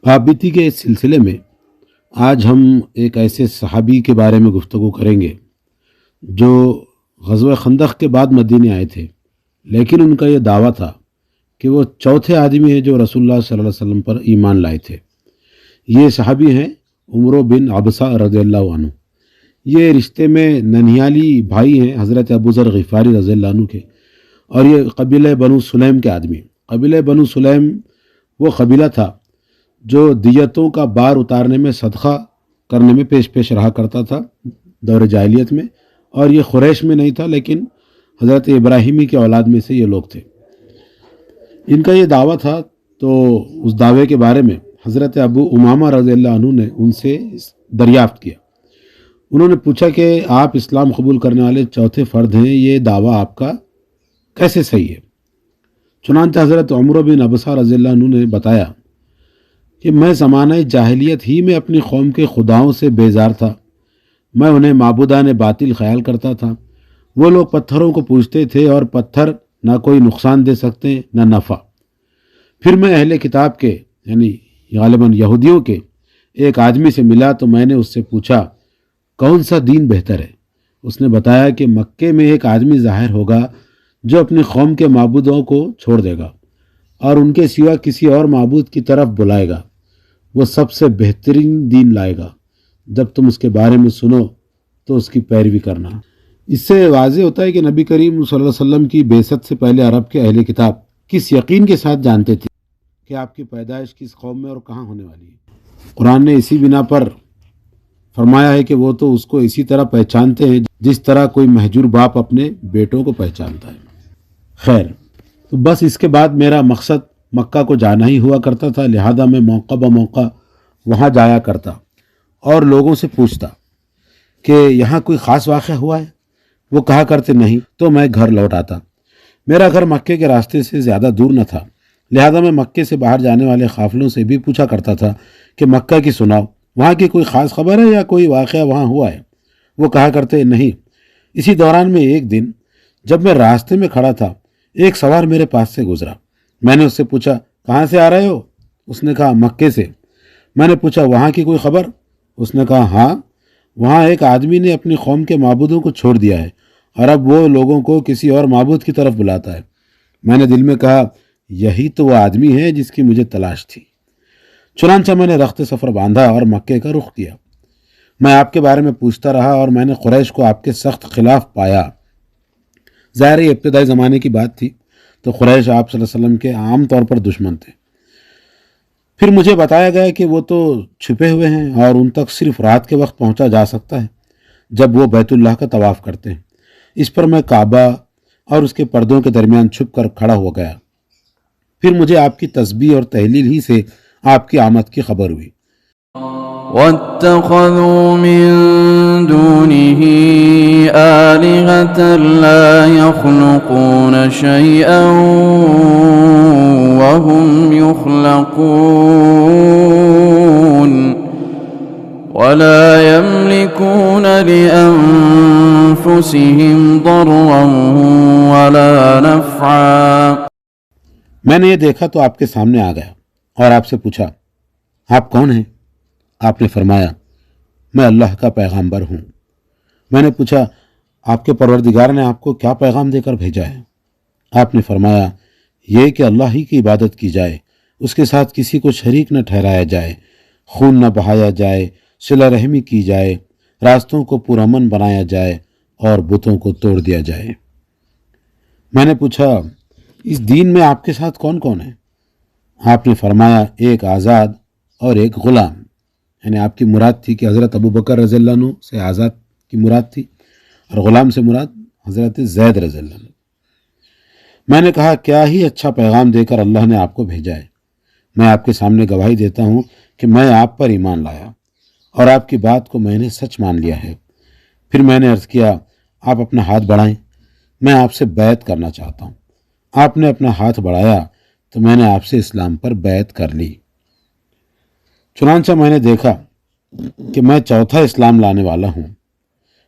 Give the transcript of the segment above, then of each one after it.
پابندی کے اس سلسلے میں آج ہم ایک ایسے صحابی کے بارے میں گفتگو کریں گے جو غزوہ خندق کے بعد مدینے آئے تھے، لیکن ان کا یہ دعویٰ تھا کہ وہ چوتھے آدمی ہیں جو رسول اللہ صلی اللہ علیہ وسلم پر ایمان لائے تھے۔ یہ صحابی ہیں عمرو بن عبسہ رضی اللہ عنہ۔ یہ رشتے میں ننیالی بھائی ہیں حضرت ابو ذر غفاری رضی اللہ عنہ کے، اور یہ قبیلہ بنو سلیم کے آدمی۔ قبیلہ بنو سلیم وہ قبیلہ تھا جو دیتوں کا بار اتارنے میں صدقہ کرنے میں پیش رہا کرتا تھا دور جاہلیت میں، اور یہ قریش میں نہیں تھا لیکن حضرت ابراہیمی کے اولاد میں سے یہ لوگ تھے۔ ان کا یہ دعویٰ تھا، تو اس دعوے کے بارے میں حضرت ابو امامہ رضی اللہ عنہ نے ان سے دریافت کیا۔ انہوں نے پوچھا کہ آپ اسلام قبول کرنے والے چوتھے فرد ہیں، یہ دعویٰ آپ کا کیسے صحیح ہے؟ چنانچہ حضرت عمرو بن عبسہ رضی اللہ عنہ نے بتایا کہ میں زمانہ جاہلیت ہی میں اپنی قوم کے خداؤں سے بیزار تھا۔ میں انہیں معبودان باطل خیال کرتا تھا۔ وہ لوگ پتھروں کو پوجتے تھے اور پتھر نہ کوئی نقصان دے سکتے نہ نفع۔ پھر میں اہل کتاب کے یعنی غالباً یہودیوں کے ایک آدمی سے ملا تو میں نے اس سے پوچھا کون سا دین بہتر ہے؟ اس نے بتایا کہ مکے میں ایک آدمی ظاہر ہوگا جو اپنی قوم کے معبودوں کو چھوڑ دے گا اور ان کے سوا کسی اور معبود کی طرف بلائے گا۔ وہ سب سے بہترین دین لائے گا۔ جب تم اس کے بارے میں سنو تو اس کی پیروی کرنا۔ اس سے واضح ہوتا ہے کہ نبی کریم صلی اللہ علیہ وسلم کی بعثت سے پہلے عرب کے اہل کتاب کس یقین کے ساتھ جانتے تھے کہ آپ کی پیدائش کس قوم میں اور کہاں ہونے والی ہے۔ قرآن نے اسی بنا پر فرمایا ہے کہ وہ تو اس کو اسی طرح پہچانتے ہیں جس طرح کوئی مہجور باپ اپنے بیٹوں کو پہچانتا ہے۔ خیر، تو بس اس کے بعد میرا مقصد مکہ کو جانا ہی ہوا کرتا تھا، لہذا میں موقع بموقع وہاں جایا کرتا اور لوگوں سے پوچھتا کہ یہاں کوئی خاص واقعہ ہوا ہے۔ وہ کہا کرتے نہیں، تو میں گھر لوٹ آتا۔ میرا گھر مکے کے راستے سے زیادہ دور نہ تھا، لہذا میں مکے سے باہر جانے والے قافلوں سے بھی پوچھا کرتا تھا کہ مکہ کی سناؤ، وہاں کی کوئی خاص خبر ہے یا کوئی واقعہ وہاں ہوا ہے؟ وہ کہا کرتے نہیں۔ اسی دوران میں ایک دن جب میں راستے میں کھڑا تھا، ایک سوار میرے پاس سے گزرا۔ میں نے اس سے پوچھا کہاں سے آ رہے ہو؟ اس نے کہا مکے سے۔ میں نے پوچھا وہاں کی کوئی خبر؟ اس نے کہا ہاں، وہاں ایک آدمی نے اپنی قوم کے معبودوں کو چھوڑ دیا ہے اور اب وہ لوگوں کو کسی اور معبود کی طرف بلاتا ہے۔ میں نے دل میں کہا یہی تو وہ آدمی ہے جس کی مجھے تلاش تھی۔ چنانچہ میں نے رخت سفر باندھا اور مکے کا رخ کیا۔ میں آپ کے بارے میں پوچھتا رہا اور میں نے قریش کو آپ کے سخت خلاف پایا۔ ظاہر یہ ابتدائی زمانے کی بات تھی، تو قریش آپ صلی اللہ علیہ وسلم کے عام طور پر دشمن تھے۔ پھر مجھے بتایا گیا کہ وہ تو چھپے ہوئے ہیں اور ان تک صرف رات کے وقت پہنچا جا سکتا ہے جب وہ بیت اللہ کا طواف کرتے ہیں۔ اس پر میں کعبہ اور اس کے پردوں کے درمیان چھپ کر کھڑا ہو گیا۔ پھر مجھے آپ کی تسبیح اور تحلیل ہی سے آپ کی آمد کی خبر ہوئی۔ واتخذوا من دونه آلهة لا يخلقون شيئا وهم يخلقون ولا يملكون لأنفسهم ضرا ولا نفعا۔ میں نے یہ دیکھا تو آپ کے سامنے آ گیا اور آپ سے پوچھا آپ کون ہیں؟ آپ نے فرمایا میں اللہ کا پیغامبر ہوں۔ میں نے پوچھا آپ کے پروردگار نے آپ کو کیا پیغام دے کر بھیجا ہے؟ آپ نے فرمایا یہ کہ اللہ ہی کی عبادت کی جائے، اس کے ساتھ کسی کو شریک نہ ٹھہرایا جائے، خون نہ بہایا جائے، صلہ رحمی کی جائے، راستوں کو پرامن بنایا جائے اور بتوں کو توڑ دیا جائے۔ میں نے پوچھا اس دین میں آپ کے ساتھ کون کون ہے؟ آپ نے فرمایا ایک آزاد اور ایک غلام، یعنی آپ کی مراد تھی کہ حضرت ابو بکر رضی اللہ عنہ سے آزاد کی مراد تھی اور غلام سے مراد حضرت زید رضی اللہ عنہ۔ میں نے کہا کیا ہی اچھا پیغام دے کر اللہ نے آپ کو بھیجا ہے۔ میں آپ کے سامنے گواہی دیتا ہوں کہ میں آپ پر ایمان لایا اور آپ کی بات کو میں نے سچ مان لیا ہے۔ پھر میں نے عرض کیا آپ اپنا ہاتھ بڑھائیں، میں آپ سے بیعت کرنا چاہتا ہوں۔ آپ نے اپنا ہاتھ بڑھایا تو میں نے آپ سے اسلام پر بیعت کر لی۔ چنانچہ میں نے دیکھا کہ میں چوتھا اسلام لانے والا ہوں۔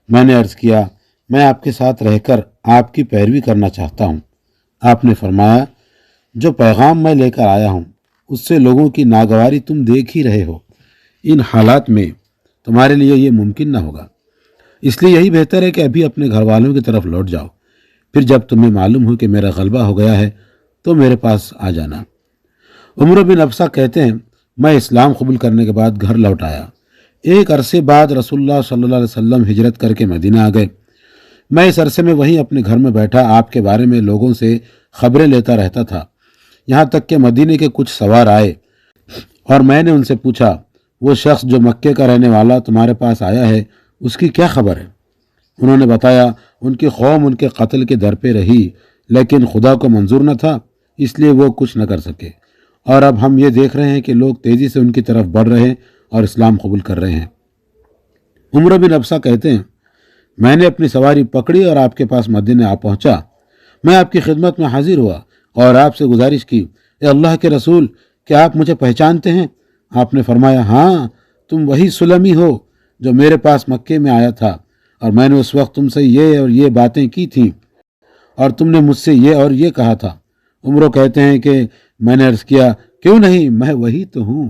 میں نے عرض کیا میں آپ کے ساتھ رہ کر آپ کی پیروی کرنا چاہتا ہوں۔ آپ نے فرمایا جو پیغام میں لے کر آیا ہوں اس سے لوگوں کی ناگواری تم دیکھ ہی رہے ہو۔ ان حالات میں تمہارے لیے یہ ممکن نہ ہوگا، اس لیے یہی بہتر ہے کہ ابھی اپنے گھر والوں کی طرف لوٹ جاؤ، پھر جب تمہیں معلوم ہو کہ میرا غلبہ ہو گیا ہے تو میرے پاس آ جانا۔ عمر بن ابسہ کہتے ہیں، میں اسلام قبول کرنے کے بعد گھر لوٹ آیا۔ ایک عرصے بعد رسول اللہ صلی اللہ علیہ وسلم ہجرت کر کے مدینہ آ گئے۔ میں اس عرصے میں وہیں اپنے گھر میں بیٹھا آپ کے بارے میں لوگوں سے خبریں لیتا رہتا تھا، یہاں تک کہ مدینے کے کچھ سوار آئے اور میں نے ان سے پوچھا، وہ شخص جو مکے کا رہنے والا تمہارے پاس آیا ہے اس کی کیا خبر ہے؟ انہوں نے بتایا، ان کی قوم ان کے قتل کے در پہ رہی، لیکن خدا کو منظور نہ تھا، اس لیے وہ کچھ نہ کر سکے، اور اب ہم یہ دیکھ رہے ہیں کہ لوگ تیزی سے ان کی طرف بڑھ رہے ہیں اور اسلام قبول کر رہے ہیں۔ عمر بن ابسہ کہتے ہیں، میں نے اپنی سواری پکڑی اور آپ کے پاس مدینے آ پہنچا۔ میں آپ کی خدمت میں حاضر ہوا اور آپ سے گزارش کی، اے اللہ کے رسول، کیا آپ مجھے پہچانتے ہیں؟ آپ نے فرمایا، ہاں، تم وہی سلمی ہو جو میرے پاس مکے میں آیا تھا، اور میں نے اس وقت تم سے یہ اور یہ باتیں کی تھیں اور تم نے مجھ سے یہ اور یہ کہا تھا۔ عمر کہتے ہیں کہ میں نے عرض کیا، کیوں نہیں، میں وہی تو ہوں۔